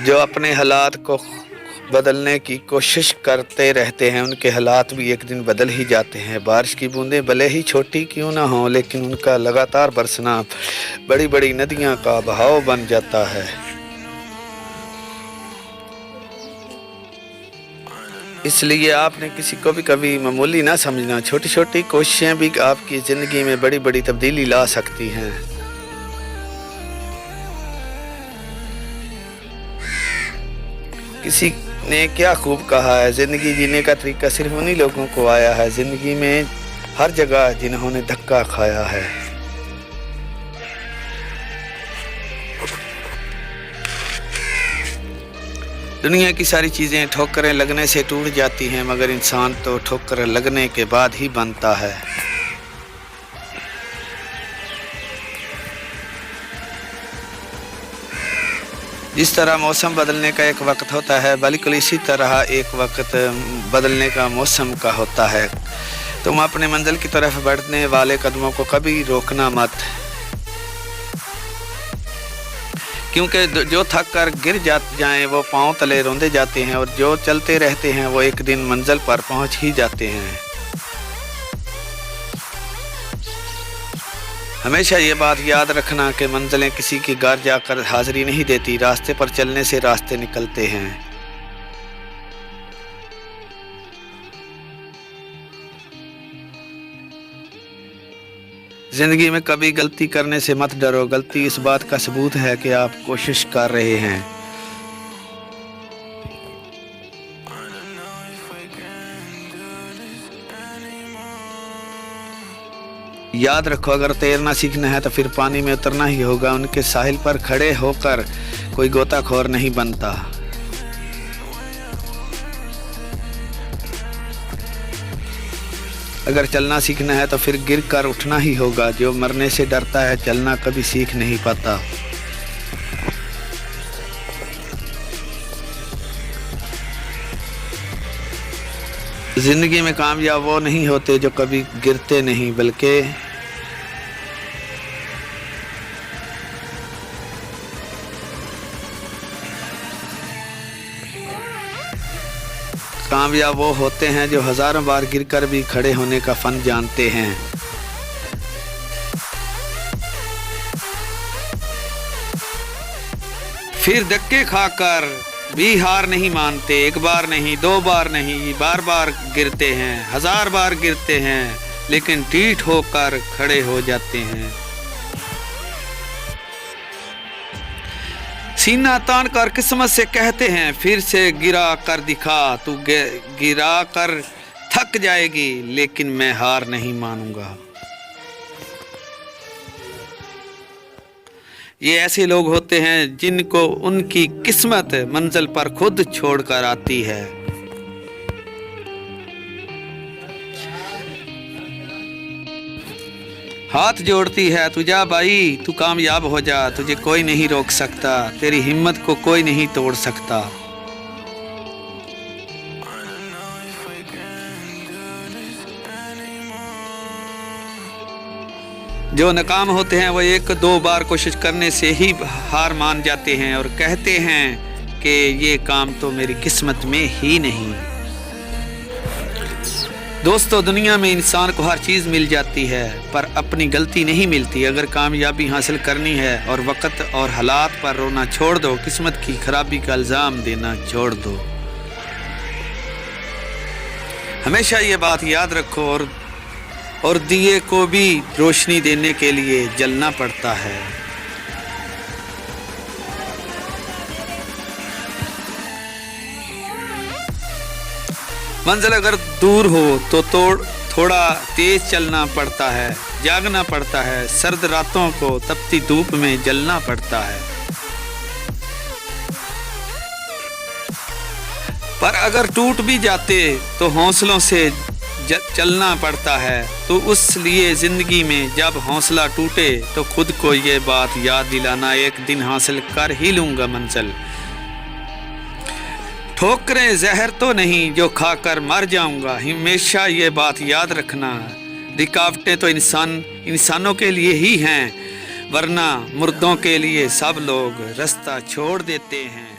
जो अपने हालात को बदलने की कोशिश करते रहते हैं उनके हालात भी एक दिन बदल ही जाते हैं। बारिश की बूंदें भले ही छोटी क्यों ना हों, लेकिन उनका लगातार बरसना बड़ी बड़ी नदियां का बहाव बन जाता है। इसलिए आपने किसी को भी कभी मामूली ना समझना। छोटी छोटी कोशिशें भी आपकी ज़िंदगी में बड़ी बड़ी तब्दीली ला सकती हैं। किसी ने क्या खूब कहा है, ज़िंदगी जीने का तरीका सिर्फ उन्हीं लोगों को आया है ज़िंदगी में हर जगह जिन्होंने धक्का खाया है। दुनिया की सारी चीज़ें ठोकरें लगने से टूट जाती हैं, मगर इंसान तो ठोकरें लगने के बाद ही बनता है। जिस तरह मौसम बदलने का एक वक्त होता है, बिल्कुल इसी तरह एक वक्त बदलने का मौसम का होता है। तुम अपने मंजिल की तरफ बढ़ने वाले कदमों को कभी रोकना मत, क्योंकि जो थक कर गिर जाएं वो पांव तले रौंदे जाते हैं, और जो चलते रहते हैं वो एक दिन मंजिल पर पहुंच ही जाते हैं। हमेशा ये बात याद रखना कि मंजिलें किसी की घर जाकर हाजिरी नहीं देती, रास्ते पर चलने से रास्ते निकलते हैं। ज़िंदगी में कभी गलती करने से मत डरो, गलती इस बात का सबूत है कि आप कोशिश कर रहे हैं। याद रखो, अगर तैरना सीखना है तो फिर पानी में उतरना ही होगा। उनके साहिल पर खड़े होकर कोई गोताखोर नहीं बनता। अगर चलना सीखना है तो फिर गिर कर उठना ही होगा। जो मरने से डरता है चलना कभी सीख नहीं पाता। जिंदगी में कामयाब वो नहीं होते जो कभी गिरते नहीं, बल्कि कामयाब वो होते हैं जो हजारों बार गिरकर भी खड़े होने का फन जानते हैं। फिर धक्के खाकर भी हार नहीं मानते। एक बार नहीं, दो बार नहीं, बार बार गिरते हैं, हजार बार गिरते हैं, लेकिन ठीठ होकर खड़े हो जाते हैं। सीना तान कर किस्मत से कहते हैं, फिर से गिरा कर दिखा। तू गिरा कर थक जाएगी, लेकिन मैं हार नहीं मानूंगा। ये ऐसे लोग होते हैं जिनको उनकी किस्मत मंजिल पर खुद छोड़कर आती है। हाथ जोड़ती है, तू जा भाई, तू कामयाब हो जा, तुझे कोई नहीं रोक सकता, तेरी हिम्मत को कोई नहीं तोड़ सकता। जो नाकाम होते हैं वो एक दो बार कोशिश करने से ही हार मान जाते हैं और कहते हैं कि ये काम तो मेरी किस्मत में ही नहीं। दोस्तों, दुनिया में इंसान को हर चीज़ मिल जाती है, पर अपनी गलती नहीं मिलती। अगर कामयाबी हासिल करनी है और वक्त और हालात पर रोना छोड़ दो, किस्मत की खराबी का इल्ज़ाम देना छोड़ दो। हमेशा ये बात याद रखो, और दिए को भी रोशनी देने के लिए जलना पड़ता है। मंजिल अगर दूर हो तो थोड़ा तेज चलना पड़ता है, जागना पड़ता है, सर्द रातों को तपती धूप में जलना पड़ता है। पर अगर टूट भी जाते तो हौसलों से चलना पड़ता है। तो उस लिए जिंदगी में जब हौसला टूटे तो खुद को ये बात याद दिलाना, एक दिन हासिल कर ही लूंगा मंजिल। ठोकरें जहर तो नहीं जो खाकर मर जाऊंगा, हमेशा ये बात याद रखना। रुकावटें तो इंसानों के लिए ही हैं, वरना मुर्दों के लिए सब लोग रास्ता छोड़ देते हैं।